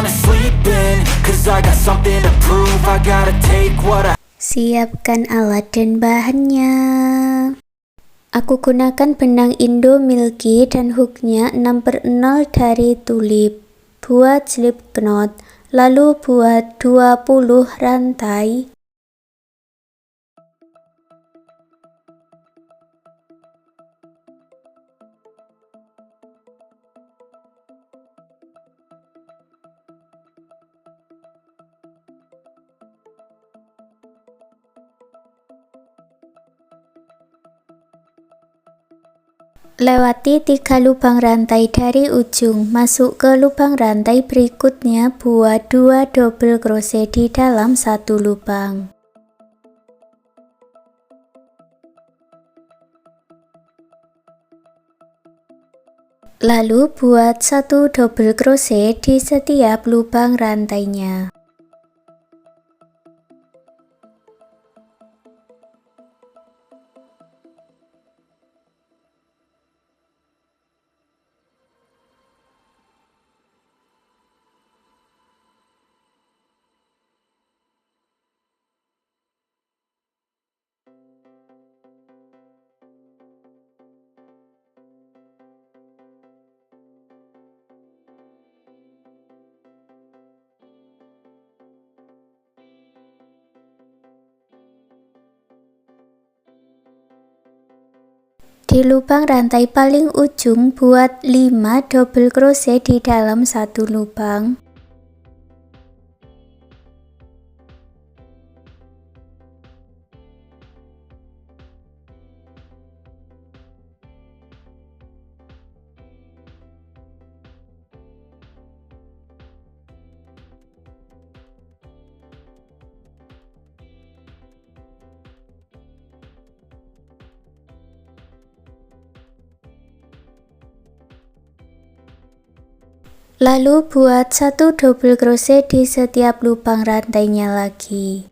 wanna sleep in, cause I got something to prove. I gotta take what I... Siapkan alat dan bahannya. Aku gunakan benang Indo Milky dan hooknya 6/0 dari tulip. Buat slip knot, lalu buat 20 rantai. Lewati 3 lubang rantai dari ujung, masuk ke lubang rantai berikutnya, buat 2 double crochet di dalam satu lubang. Lalu buat 1 double crochet di setiap lubang rantainya. Di lubang rantai paling ujung buat 5 double crochet di dalam satu lubang. Lalu buat 1 double crochet di setiap lubang rantainya lagi.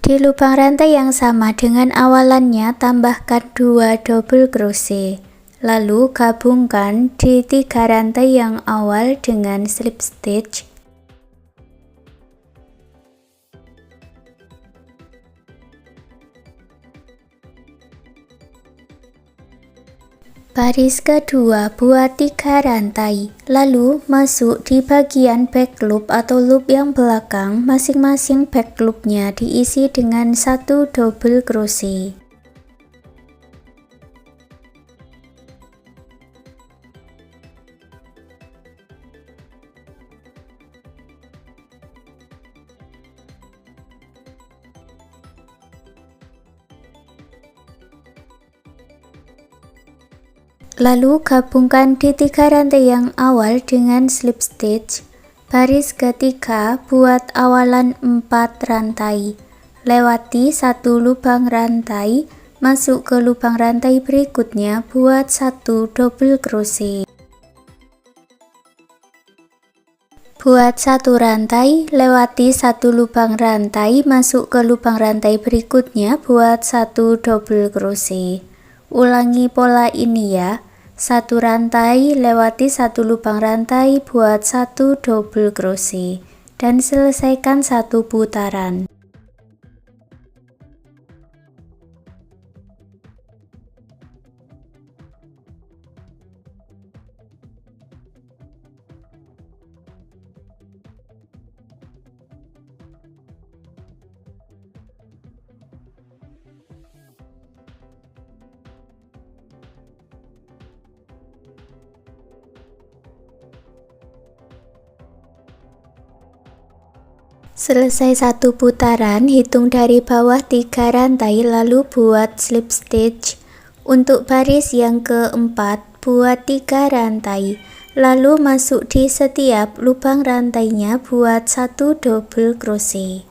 Di lubang rantai yang sama dengan awalannya, tambahkan 2 double crochet. Lalu gabungkan di 3 rantai yang awal dengan slip stitch. Baris kedua buat 3 rantai, lalu masuk di bagian back loop atau loop yang belakang. Masing-masing back loopnya diisi dengan 1 double crochet. Lalu gabungkan di 3 rantai yang awal dengan slip stitch. Baris ketiga buat awalan 4 rantai. Lewati 1 lubang rantai, masuk ke lubang rantai berikutnya, buat 1 double crochet. Buat 1 rantai, lewati 1 lubang rantai, masuk ke lubang rantai berikutnya, buat 1 double crochet. Ulangi pola ini ya. 1 rantai, lewati 1 lubang rantai, buat 1 double crochet, dan selesaikan 1 putaran. Selesai 1 putaran, hitung dari bawah 3 rantai, lalu buat slip stitch. Untuk baris yang keempat, buat 3 rantai, lalu masuk di setiap lubang rantainya, buat 1 double crochet.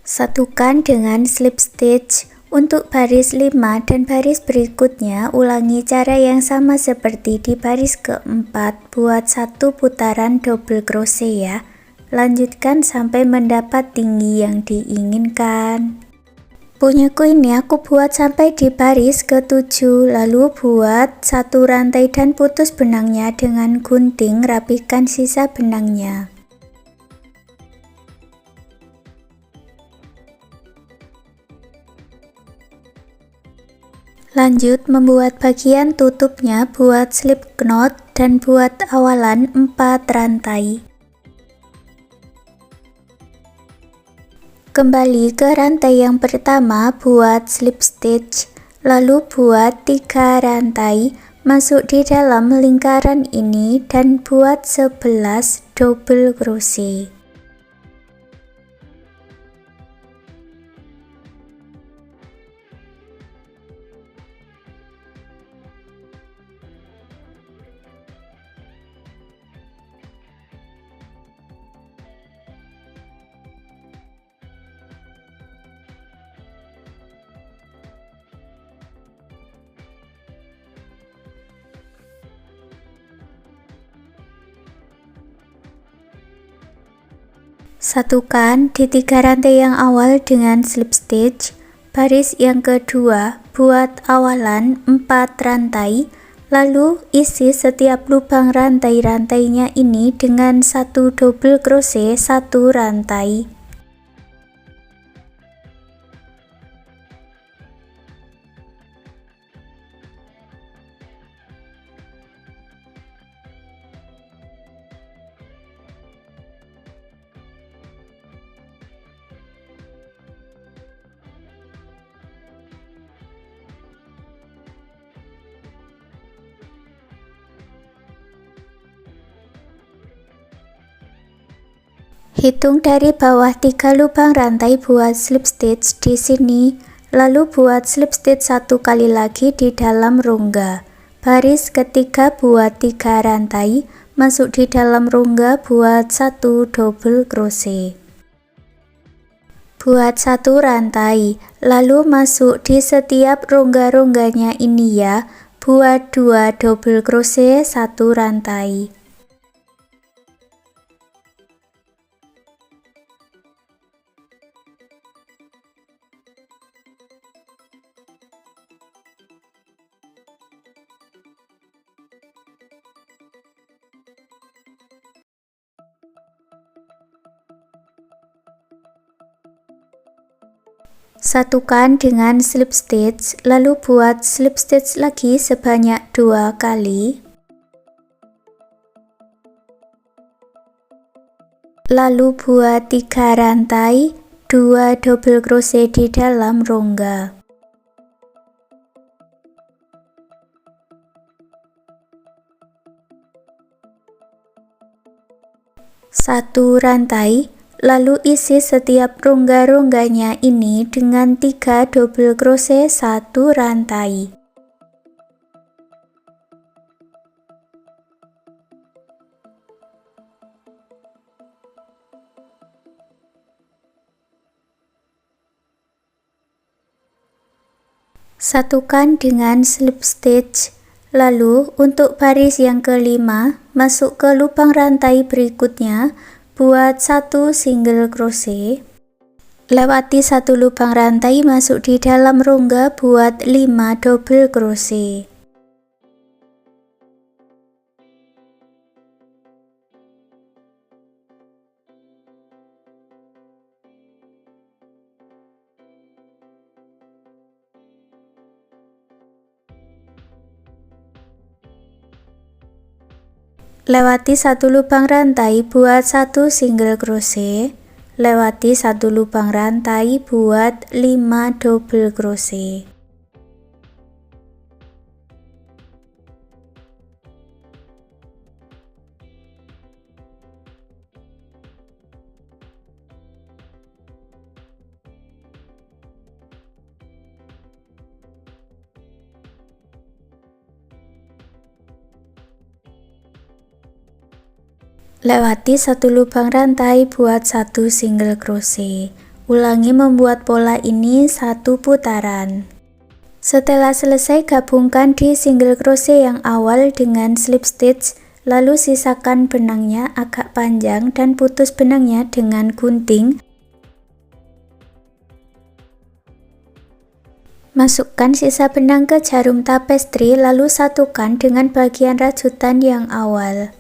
Satukan dengan slip stitch. Untuk baris 5 dan baris berikutnya, ulangi cara yang sama seperti di baris keempat. Buat satu putaran double crochet ya. Lanjutkan sampai mendapat tinggi yang diinginkan. Punyaku ini aku buat sampai di baris ke-7, lalu buat satu rantai dan putus benangnya dengan gunting, rapihkan sisa benangnya. Lanjut membuat bagian tutupnya, buat slip knot dan buat awalan 4 rantai. Kembali ke rantai yang pertama, buat slip stitch, lalu buat 3 rantai, masuk di dalam lingkaran ini dan buat 11 double crochet. Satukan di 3 rantai yang awal dengan slip stitch. Baris yang kedua, buat awalan 4 rantai, lalu isi setiap lubang rantai-rantainya ini dengan 1 double crochet 1 rantai. Hitung dari bawah 3 lubang rantai buat slip stitch di sini, lalu buat slip stitch 1 kali lagi di dalam rongga. Baris ketiga buat 3 rantai, masuk di dalam rongga buat 1 double crochet. Buat 1 rantai, lalu masuk di setiap rongga-rongganya ini ya, buat 2 double crochet 1 rantai. Satukan dengan slip stitch, lalu buat slip stitch lagi sebanyak 2 kali. Lalu buat 3 rantai, 2 double crochet di dalam rongga. Satu rantai, lalu isi setiap rongga-rongganya ini dengan 3 double crochet 1 rantai. Satukan dengan slip stitch. Lalu untuk baris yang kelima, masuk ke lubang rantai berikutnya, buat 1 single crochet. Lewati 1 lubang rantai, masuk di dalam rongga buat 5 double crochet. Lewati 1 lubang rantai, buat 1 single crochet. Lewati 1 lubang rantai, buat 5 double crochet. Lewati 1 lubang rantai, buat 1 single crochet. Ulangi membuat pola ini 1 putaran. Setelah selesai, gabungkan di single crochet yang awal dengan slip stitch, lalu sisakan benangnya agak panjang dan putus benangnya dengan gunting. Masukkan sisa benang ke jarum tapestri, lalu satukan dengan bagian rajutan yang awal.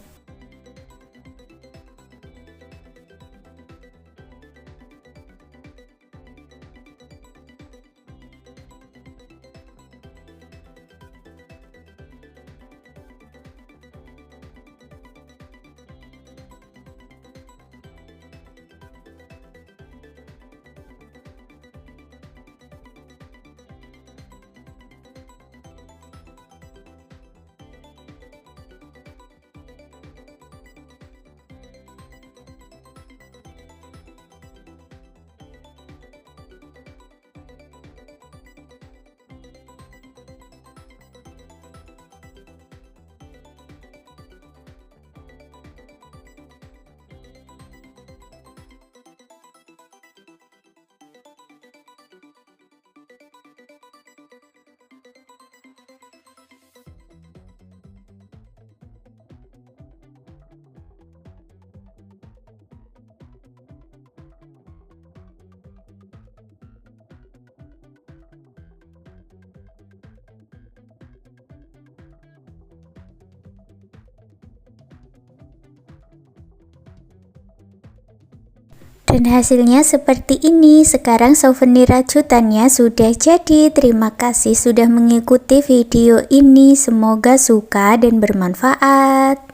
Dan hasilnya seperti ini. Sekarang souvenir rajutannya sudah jadi. Terima kasih sudah mengikuti video ini. Semoga suka dan bermanfaat.